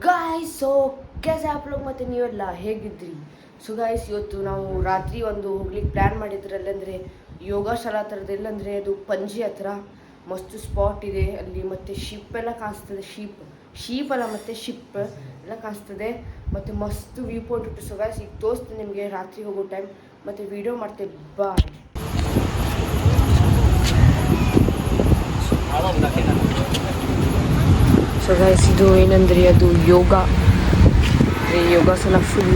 Guys so कैसे आप लोग ಮತ್ತು ನೀವೆಲ್ಲ ಹೇಗಿದ್ರಿ? ಸೊ ಗಾಯ್ಸ್ ಇವತ್ತು ನಾವು ರಾತ್ರಿ ಒಂದು ಹೋಗ್ಲಿಕ್ಕೆ ಪ್ಲ್ಯಾನ್ ಮಾಡಿದ್ರಲ್ಲಿ ಅಂದರೆ ಯೋಗ ಶಾಲಾ ಥರದ್ದು ಎಲ್ಲಂದರೆ ಅದು ಪಂಜಿ ಹತ್ರ ಮಸ್ತ್ ಸ್ಪಾಟ್ ಇದೆ ಅಲ್ಲಿ, ಮತ್ತು ಶಿಪ್ ಎಲ್ಲ ಕಾಣಿಸ್ತದೆ. ಶೀಪ್ ಅಲ್ಲ ಮತ್ತು ಶಿಪ್ ಎಲ್ಲ ಕಾಣಿಸ್ತದೆ, ಮತ್ತು ಮಸ್ತ್ ವ್ಯೂ ಪಾಯಿಂಟ್ ಉಂಟು. ಸೊ ಗಾಯ್ಸ್ ಈಗ ತೋರಿಸ್ತೀನಿ ನಿಮಗೆ ರಾತ್ರಿ ಹೋಗೋ ಟೈಮ್, ಮತ್ತು ವೀಡಿಯೋ ಮಾಡ್ತೇವೆ. ಬಾಯ್. ಸೊ ಗಾಯ್ಸ್ ಇದು ಏನಂದರೆ ಅದು ಯೋಗಾಸನ ಫುಲ್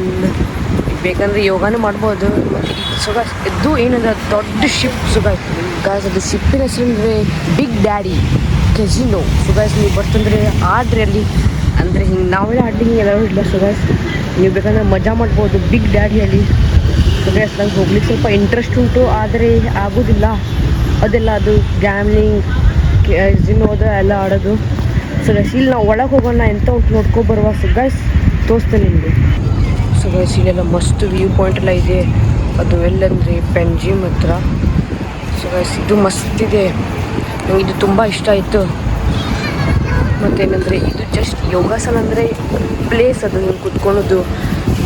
ಬೇಕಂದರೆ ಯೋಗಾನೂ ಮಾಡ್ಬೋದು. ಸೊ ಗಾಯ್ಸ್ ಇದು ಏನಂದ್ರೆ ದೊಡ್ಡ ಶಿಪ್. ಸೊ ಗಾಯ್ಸ್ ಅದು ಶಿಪ್ಪಿನ ಹೆಸರು ಅಂದರೆ big daddy casino. So guys ನೀವು ಬರ್ತಂದರೆ ಆಡ್ರಿ ಅಲ್ಲಿ, ಅಂದರೆ ಹಿಂಗೆ ನಾವೆಲ್ಲ ಆಡಿ ಹಿಂಗೆ ಎಲ್ಲರೂ ಇಲ್ಲ. ಸೊ ಗಾಯ್ಸ್ ನೀವು ಬೇಕಂದ್ರೆ ಮಜಾ ಮಾಡ್ಬೋದು ಬಿಗ್ ಡ್ಯಾಡಿಯಲ್ಲಿ. ಸೊ ಗಾಯ್ಸ್ ನಂಗೆ ಹೋಗ್ಲಿಕ್ಕೆ ಸ್ವಲ್ಪ ಇಂಟ್ರೆಸ್ಟ್ ಉಂಟು, ಆದರೆ ಆಗೋದಿಲ್ಲ ಅದೆಲ್ಲ. ಅದು ಗ್ಯಾಮ್ಲಿಂಗ್ ಕೆಸಿನೋದ ಎಲ್ಲ ಆಡೋದು. ಸೊ ಗಾಯ್ಸ್ ಇಲ್ಲಿ ನಾವು ಒಳಗೆ ಹೋಗೋಣ ಎಂತ ಉಂಟು ನೋಡ್ಕೊಬರುವ. ಸೊ ಗಾಯ್ಸ್ ತೋರಿಸ್ತೇನೆ ನಿಮಗೆ. ಸೊ ಗಾಯ್ಸ್ ಇಲ್ಲೆಲ್ಲ ಮಸ್ತ್ ವ್ಯೂ ಪಾಯಿಂಟ್ ಎಲ್ಲ ಇದೆ. ಅದು ಎಲ್ಲಂದರೆ ಪೆಂಜಿಮ್ ಹತ್ರ. ಸೊ ಗಾಯ್ಸ್ ಇದು ಮಸ್ತ್ ಇದೆ, ನಂಗೆ ಇದು ತುಂಬ ಇಷ್ಟ ಆಯಿತು. ಮತ್ತೇನೆಂದರೆ ಇದು ಜಸ್ಟ್ ಯೋಗಾಸನ ಅಂದರೆ ಪ್ಲೇಸ್, ಅದು ಹಿಂಗೆ ಕುತ್ಕೊಳ್ಳೋದು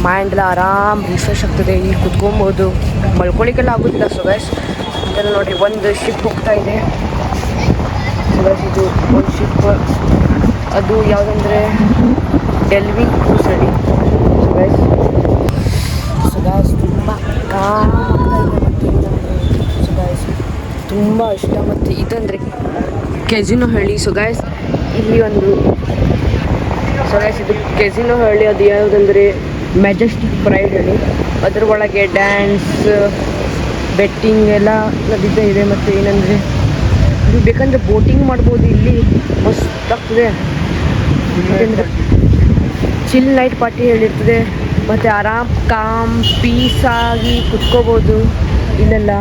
ಮೈಂಡ್ ಎಲ್ಲ ಆರಾಮ್ ರಿಫ್ರೆಶ್ ಆಗ್ತದೆ. ಇಲ್ಲಿ ಕುತ್ಕೊಬೋದು, ಮಲ್ಕೊಳ್ಳಿಕ್ಕೆಲ್ಲ ಆಗೋದಿಲ್ಲ. ಸೊ ಗಾಯ್ಸ್ ಇದೆಲ್ಲ ನೋಡಿರಿ, ಒಂದು ಶಿಪ್ ಹೋಗ್ತಾ ಇದೆ. ಸೊ ಗಾಯ್ಸ್ ಇದು ಒಂದು ಶಿಪ್, ಅದು ಯಾವುದಂದರೆ ಡೆಲ್ವಿಂಗ್ ಕ್ರೂಸ್ ಅಡಿ. ಸೊ ಗಾಯ್ಸ್ ತುಂಬ ಕಾಮ್ ಆಗ್ತಾ ಇದೆ. ಮತ್ತು ಸೊ ಗಾಯ್ಸ್ ತುಂಬ ಇಷ್ಟ. ಮತ್ತು ಇದಂದರೆ ಕೆಸಿನೋ ಹಳ್ಳಿ. ಸೊ ಗಾಯ್ಸ್ ಇಲ್ಲಿ ಒಂದು ಸೊ ಗಾಯ್ಸ್ ಇದು ಕೆಸಿನೋ ಹಳ್ಳಿ. ಅದು ಯಾವುದಂದರೆ ಮೆಜೆಸ್ಟಿಕ್ ಪ್ರೈಡ್ ಹಳ್ಳಿ. ಅದ್ರ ಒಳಗೆ ಡ್ಯಾನ್ಸ್ ಬೆಟ್ಟಿಂಗ್ ಎಲ್ಲ ನಡೀತಾ ಇದೆ. ಮತ್ತು ಏನಂದರೆ ನೀವು ಬೇಕಂದರೆ ಬೋಟಿಂಗ್ ಮಾಡ್ಬೋದು ಇಲ್ಲಿ, ಮಸ್ತ್ ಆಗ್ತದೆ. ಯಾಕೆಂದರೆ ಚಿಲ್ ನೈಟ್ ಪಾರ್ಟಿ ಹೇಳಿರ್ತದೆ, ಮತ್ತು ಆರಾಮ್ ಕಾಮ್ ಪೀಸಾಗಿ ಕುತ್ಕೋಬೋದು ಇಲ್ಲೆಲ್ಲ.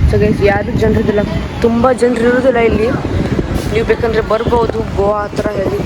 ಸೊ ಗೈಸ್ ಯಾರು ಜನರಿದಿಲ್ಲ, ತುಂಬ ಜನರು ಇರೋದಿಲ್ಲ ಇಲ್ಲಿ. ನೀವು ಬೇಕಂದರೆ ಬರ್ಬೋದು ಗೋವಾ ಆ ಥರ ಹೇಳಿ.